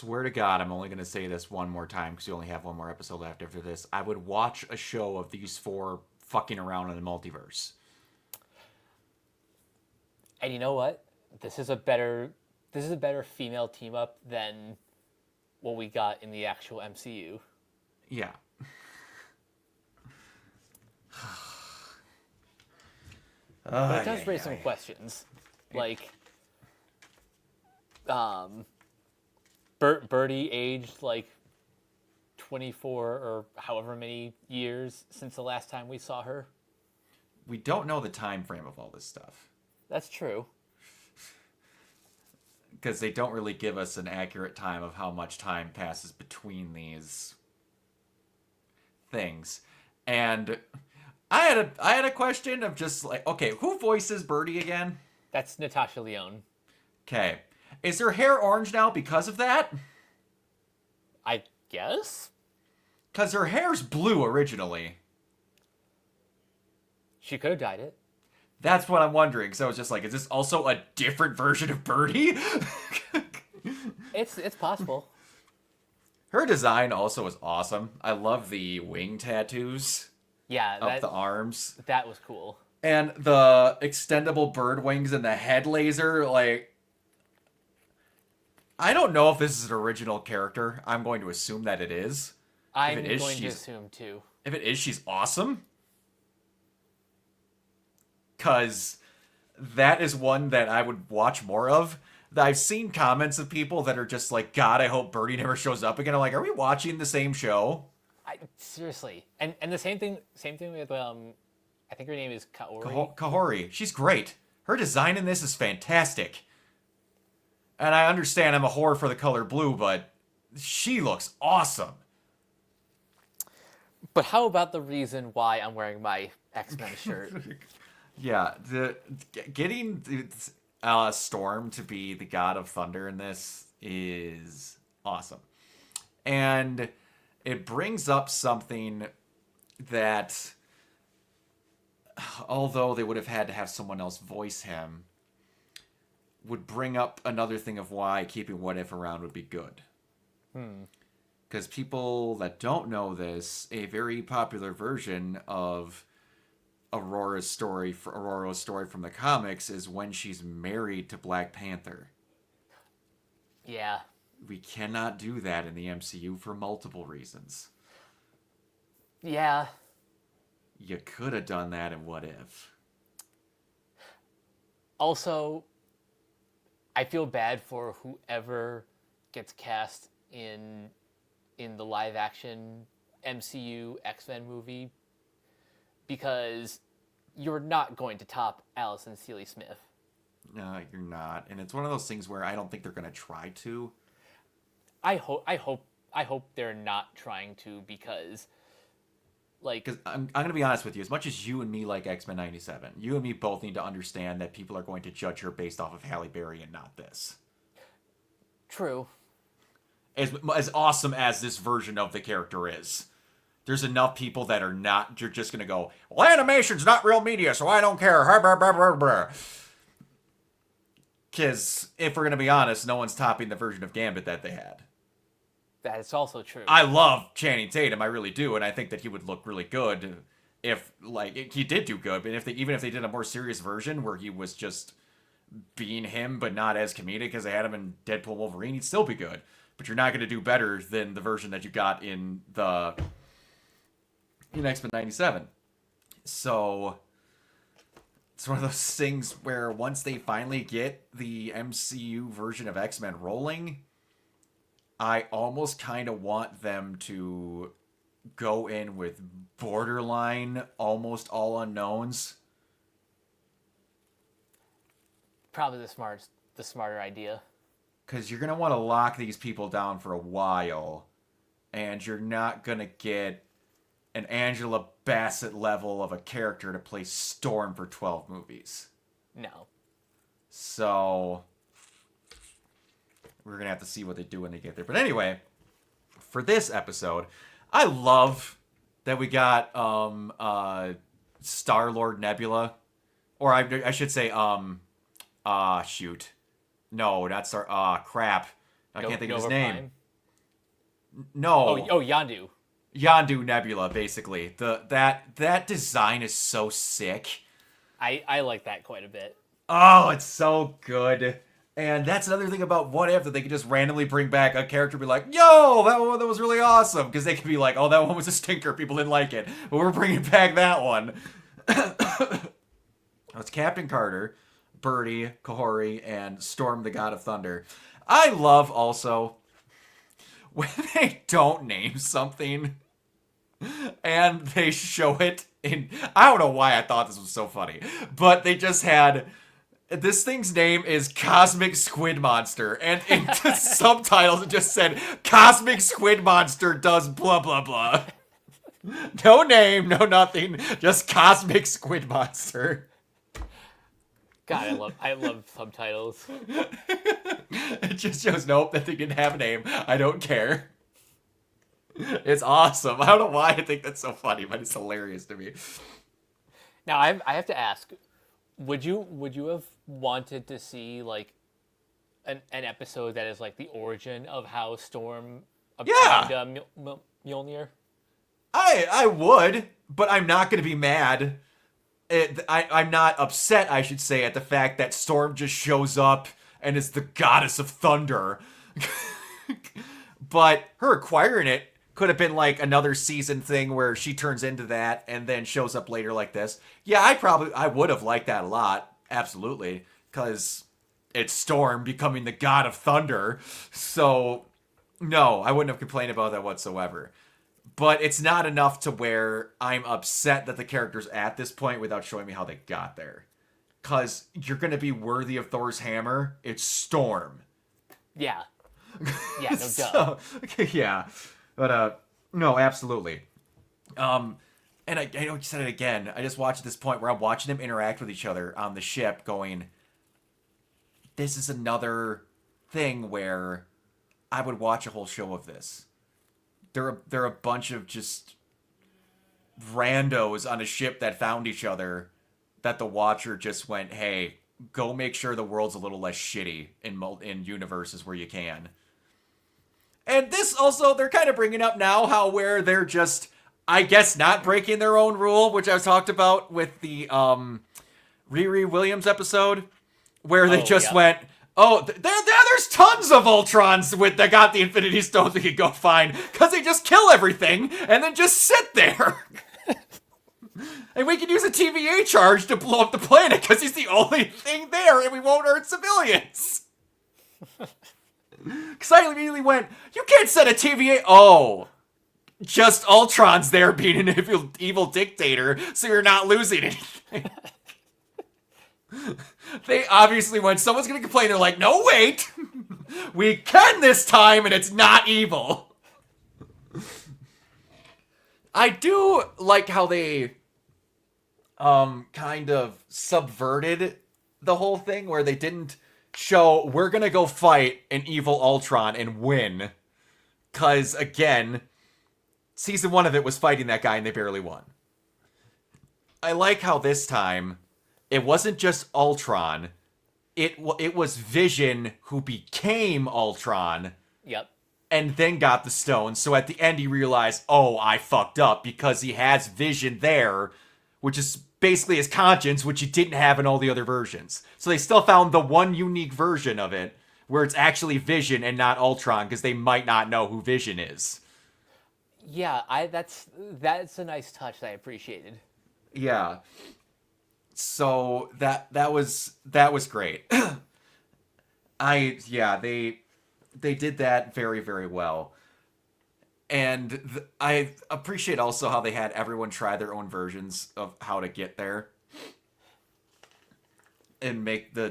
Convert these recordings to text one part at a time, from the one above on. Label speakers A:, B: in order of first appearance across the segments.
A: swear to God, I'm only going to say this one more time because you only have one more episode left after this. I would watch a show of these four fucking around in the multiverse.
B: And you know what? This is a better female team up than what we got in the actual MCU.
A: Yeah.
B: But it does raise some questions. Like Birdie aged like 24 or however many years since the last time we saw her.
A: We don't know the time frame of all this stuff.
B: That's true.
A: Because they don't really give us an accurate time of how much time passes between these things. And I had a question of just like, okay, who voices Birdie again?
B: That's Natasha Lyonne.
A: Okay. Is her hair orange now because of that?
B: I guess?
A: Because her hair's blue originally.
B: She could have dyed it.
A: That's what I'm wondering. So I was just like, is this also a different version of Birdie?
B: It's possible.
A: Her design also is awesome. I love the wing tattoos
B: Yeah,
A: up the arms.
B: That was cool.
A: And the extendable bird wings and the head laser, like... I don't know if this is an original character. I'm going to assume that it is.
B: I'm going to assume too.
A: If it is, she's awesome. Because that is one that I would watch more of. I've seen comments of people that are just like, God, I hope Birdie never shows up again. I'm like, are we watching the same show?
B: Seriously. And the same thing with I think her name is Kaori.
A: Kahori. She's great. Her design in this is fantastic. And I understand I'm a whore for the color blue, but she looks awesome.
B: But how about the reason why I'm wearing my X-Men shirt?
A: Yeah, getting Storm to be the god of thunder in this is awesome. And it brings up something that, although they would have had to have someone else voice him, would bring up another thing of why keeping What If around would be good. Because people that don't know this, a very popular version of Aurora's story from the comics is when she's married to Black Panther.
B: Yeah.
A: We cannot do that in the MCU for multiple reasons.
B: Yeah.
A: You could have done that in What If.
B: Also, I feel bad for whoever gets cast in the live action MCU X-Men movie, because you're not going to top Allison Seeley Smith.
A: No, you're not. And it's one of those things where I don't think they're going to try to.
B: I hope they're not trying to, because like,
A: because I'm going to be honest with you, as much as you and me like X-Men 97, you and me both need to understand that people are going to judge her based off of Halle Berry and not this.
B: True.
A: As awesome as this version of the character is, there's enough people that are not, you're just going to go, well, animation's not real media, so I don't care. Because if we're going to be honest, no one's topping the version of Gambit that they had.
B: That is also true.
A: I love Channing Tatum, I really do, and I think that he would look really good if, like, he did do good, but even if they did a more serious version where he was just being him, but not as comedic because they had him in Deadpool Wolverine, he'd still be good. But you're not going to do better than the version that you got in X-Men 97. So it's one of those things where once they finally get the MCU version of X-Men rolling, I almost kind of want them to go in with borderline almost all unknowns.
B: Probably the smarter idea.
A: Because you're going to want to lock these people down for a while, and you're not going to get an Angela Bassett level of a character to play Storm for 12 movies.
B: No.
A: So we're going to have to see what they do when they get there. But anyway, for this episode, I love that we got Star-Lord Nebula. Or I should say, shoot. No, not Star... crap. I can't think of
B: Nova
A: his name.
B: Prime?
A: No.
B: Oh, Yondu.
A: Yondu Nebula, basically. That design is so sick.
B: I like that quite a bit.
A: Oh, it's so good. And that's another thing about What If, that they can just randomly bring back a character and be like, yo, that was really awesome. Because they can be like, oh, that one was a stinker. People didn't like it. But we're bringing back that one. It's Captain Carter, Birdie, Kahori, and Storm, the God of Thunder. I love also when they don't name something and they show it in. I don't know why I thought this was so funny, but they just had. This thing's name is Cosmic Squid Monster, and in the subtitles it just said Cosmic Squid Monster does blah blah blah. No name, no nothing, just Cosmic Squid Monster.
B: God, I love subtitles.
A: It just shows nope, that thing didn't have a name. I don't care. It's awesome. I don't know why I think that's so funny, but it's hilarious to me.
B: Now I have to ask, would you have wanted to see like an episode that is like the origin of how Storm obtained Mjolnir?
A: I would, but I'm not going to be mad. I'm not upset, I should say, at the fact that Storm just shows up and is the goddess of thunder. But her acquiring it could have been like another season thing where she turns into that and then shows up later like this. Yeah, I would have liked that a lot. Absolutely. Because it's Storm becoming the god of thunder. So, no, I wouldn't have complained about that whatsoever. But it's not enough to where I'm upset that the character's at this point without showing me how they got there. Because you're going to be worthy of Thor's hammer. It's Storm.
B: Yeah. Yeah, no duh.
A: So, yeah. But, no, absolutely. And I know you said it again. I just watched at this point where I'm watching them interact with each other on the ship going, this is another thing where I would watch a whole show of this. They're a bunch of just randos on a ship that found each other that the Watcher just went, hey, go make sure the world's a little less shitty in universes where you can. And this also, they're kind of bringing up now how where they're just, I guess, not breaking their own rule, which I've talked about with the Riri Williams episode, where they went, oh, there's tons of Ultrons that got the Infinity Stones we could go find, because they just kill everything and then just sit there. And we can use a TVA charge to blow up the planet, because he's the only thing there and we won't hurt civilians. Because I immediately went, you can't set a TVA. Oh, just Ultron's there being an evil dictator, so you're not losing anything. They obviously, when someone's going to complain, they're like, no, wait. We can this time, and it's not evil. I do like how they kind of subverted the whole thing, where they didn't show, we're going to go fight an evil Ultron and win. Because, again, season 1 of it was fighting that guy, and they barely won. I like how this time, it wasn't just Ultron. It was Vision who became Ultron.
B: Yep.
A: And then got the stone. So at the end he realized, oh, I fucked up, because he has Vision there, which is basically his conscience, which he didn't have in all the other versions. So they still found the one unique version of it where it's actually Vision and not Ultron, because they might not know who Vision is.
B: Yeah, that's a nice touch that I appreciated.
A: Yeah. So that was great. They did that very, very well. And I appreciate also how they had everyone try their own versions of how to get there and make the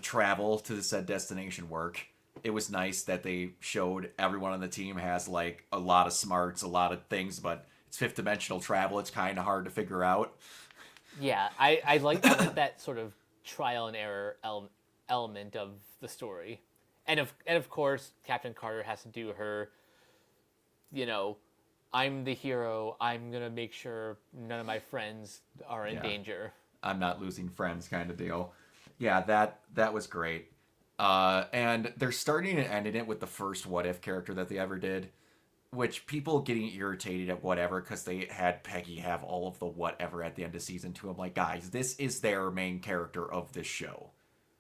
A: travel to the said destination work. It was nice that they showed everyone on the team has like a lot of smarts, a lot of things, but it's fifth dimensional travel. It's kind of hard to figure out.
B: Yeah, I like that sort of trial and error element of the story, and of course Captain Carter has to do her, I'm the hero. I'm gonna make sure none of my friends are in danger.
A: I'm not losing friends, kind of deal. Yeah, that was great. And they're starting and ending it with the first What If character that they ever did, which people getting irritated at whatever because they had Peggy have all of the whatever at the end of season 2. I'm like, guys, this is their main character of this show.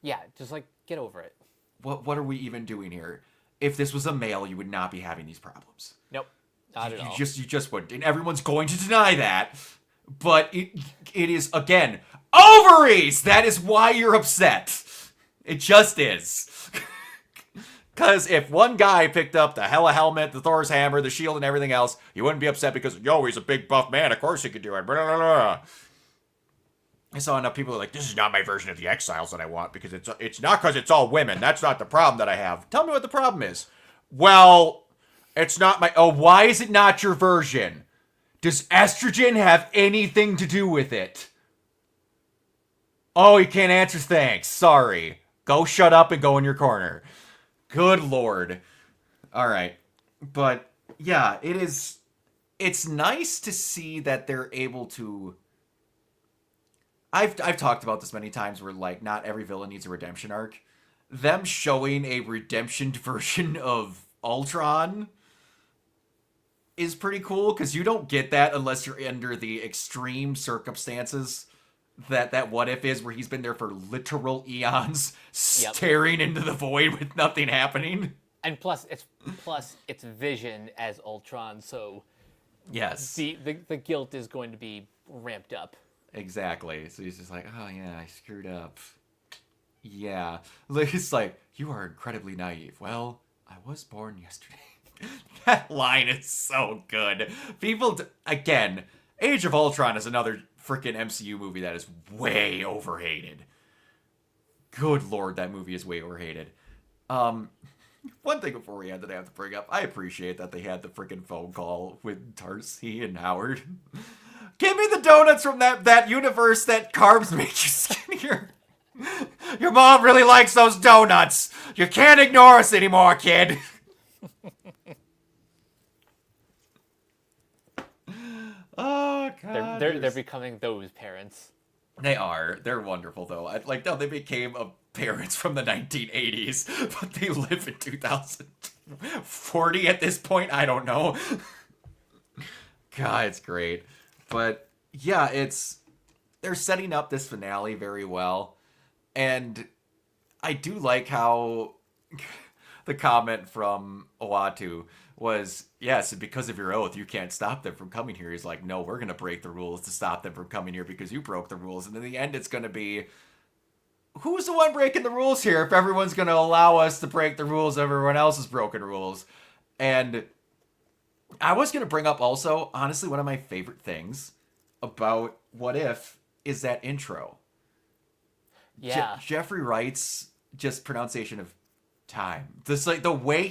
B: Yeah, just like get over it.
A: What are we even doing here? If this was a male, you would not be having these problems.
B: Nope, not at all.
A: You just wouldn't, and everyone's going to deny that. But it is again ovaries. That is why you're upset. It just is. Because if one guy picked up the Hela helmet, the Thor's hammer, the shield, and everything else, you wouldn't be upset because, yo, he's a big buff man. Of course he could do it. Blah, blah, blah. I saw enough people like, this is not my version of the Exiles that I want because it's not because it's all women. That's not the problem that I have. Tell me what the problem is. Well, it's not my... Oh, why is it not your version? Does estrogen have anything to do with it? Oh, you can't answer thanks. Sorry. Go shut up and go in your corner. Good lord. All right. But yeah, it's nice to see that they're able to... I've talked about this many times where, like, not every villain needs a redemption arc. Them showing a redemption version of Ultron is pretty cool, because you don't get that unless you're under the extreme circumstances that What If is, where he's been there for literal eons, staring into the void with nothing happening.
B: And plus it's Vision as Ultron, so
A: yes,
B: the guilt is going to be ramped up.
A: Exactly. So he's just like, oh yeah, I screwed up. Yeah. It's like, you are incredibly naive. Well, I was born yesterday. That line is so good. People, again, Age of Ultron is another freaking MCU movie that is way overhated. Good lord, that movie is way overhated. One thing before we end that I have to bring up, I appreciate that they had the freaking phone call with Darcy and Howard. Give me the donuts from that universe that carbs make you skinnier. Your mom really likes those donuts. You can't ignore us anymore, kid. Oh god.
B: They're becoming those parents.
A: They are. They're wonderful though. No, they became parents from the 1980s, but they live in 2040 at this point. I don't know. God, it's great. But yeah, they're setting up this finale very well. And I do like how the comment from Uatu was, yes, because of your oath, you can't stop them from coming here. He's like, no, we're going to break the rules to stop them from coming here because you broke the rules. And in the end, it's going to be, who's the one breaking the rules here if everyone's going to allow us to break the rules, everyone else has broken rules? And I was going to bring up also, honestly, one of my favorite things about What If is that intro.
B: Yeah.
A: Jeffrey Wright's just pronunciation of time. This, like, the way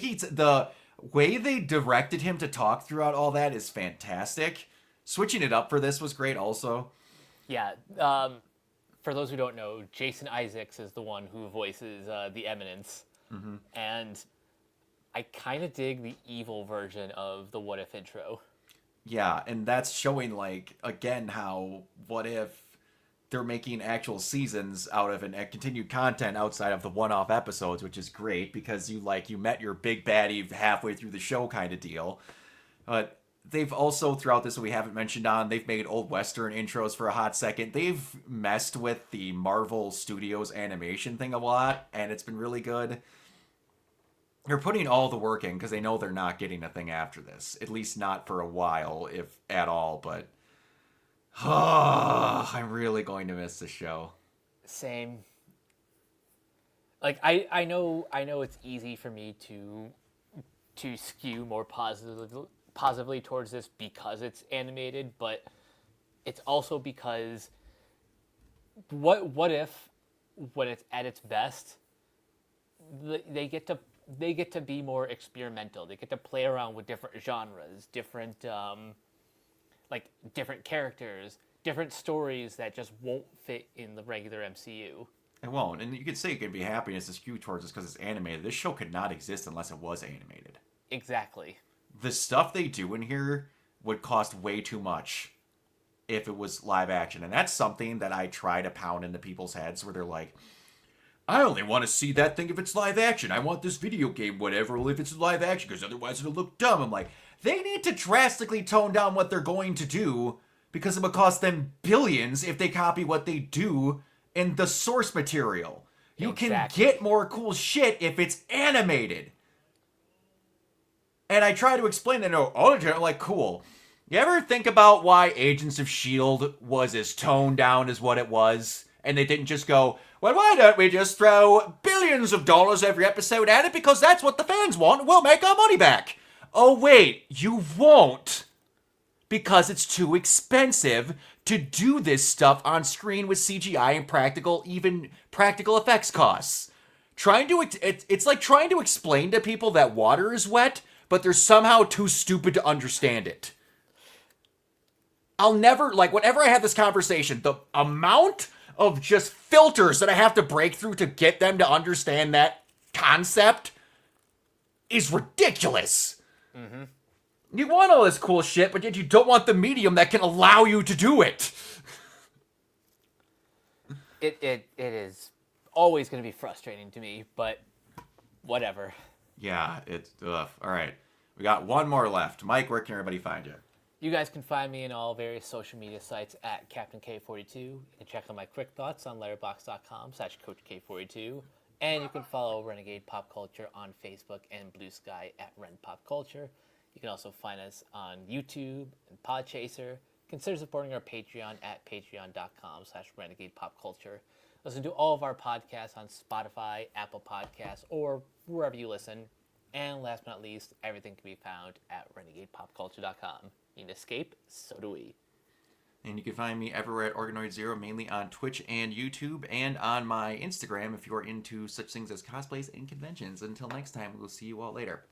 A: they directed him to talk throughout all that is fantastic. Switching it up for this was great also.
B: Yeah. For those who don't know, Jason Isaacs is the one who voices the Eminence. Mm-hmm. And I kind of dig the evil version of the What If intro.
A: Yeah, and that's showing, like, again, how What If they're making actual seasons out of and continued content outside of the one-off episodes, which is great because you met your big baddie halfway through the show kind of deal. But they've also, throughout this, we haven't mentioned on, they've made old Western intros for a hot second. They've messed with the Marvel Studios animation thing a lot, and it's been really good. They're putting all the work in because they know they're not getting a thing after this. At least not for a while, if at all, but I'm really going to miss the show.
B: Same. Like I know it's easy for me to skew more positively towards this because it's animated, but it's also because what if when it's at its best, they get to be more experimental. They get to play around with different genres, different different characters, different stories that just won't fit in the regular MCU.
A: It won't. And you could say it could be happiness to skew towards this because it's animated. This show could not exist unless it was animated.
B: Exactly.
A: The stuff they do in here would cost way too much if it was live action. And that's something that I try to pound into people's heads where they're like, I only want to see that thing if it's live action. I want this video game, whatever, if it's live action, because otherwise it'll look dumb. I'm like, they need to drastically tone down what they're going to do because it would cost them billions if they copy what they do in the source material. You
B: Exactly.
A: can get more cool shit if it's animated. And I try to explain that, no, all the time, like, cool. You ever think about why Agents of S.H.I.E.L.D. was as toned down as what it was? And they didn't just go, well, why don't we just throw billions of dollars every episode at it because that's what the fans want and we'll make our money back. Oh, wait, you won't. Because it's too expensive to do this stuff on screen with CGI and even practical effects costs. It's like trying to explain to people that water is wet, but they're somehow too stupid to understand it. I'll never, like, whenever I have this conversation, the amount of just filters that I have to break through to get them to understand that concept is ridiculous. Mm-hmm. You want all this cool shit, but yet you don't want the medium that can allow you to do it.
B: It is always going to be frustrating to me, but whatever.
A: Yeah, it's ugh. All right, we got one more left. Mike, where can everybody find you?
B: You guys can find me in all various social media sites at Captain K42. You can check out my quick thoughts on letterboxd.com/CoachK42. And you can follow Renegade Pop Culture on Facebook and Blue Sky at Ren Pop Culture. You can also find us on YouTube and Podchaser. Consider supporting our Patreon at patreon.com/Renegade Pop Culture. Listen to all of our podcasts on Spotify, Apple Podcasts, or wherever you listen. And last but not least, everything can be found at renegadepopculture.com. You need escape, so do we.
A: And you can find me everywhere at Organoid Zero, mainly on Twitch and YouTube, and on my Instagram if you're into such things as cosplays and conventions. Until next time, we'll see you all later.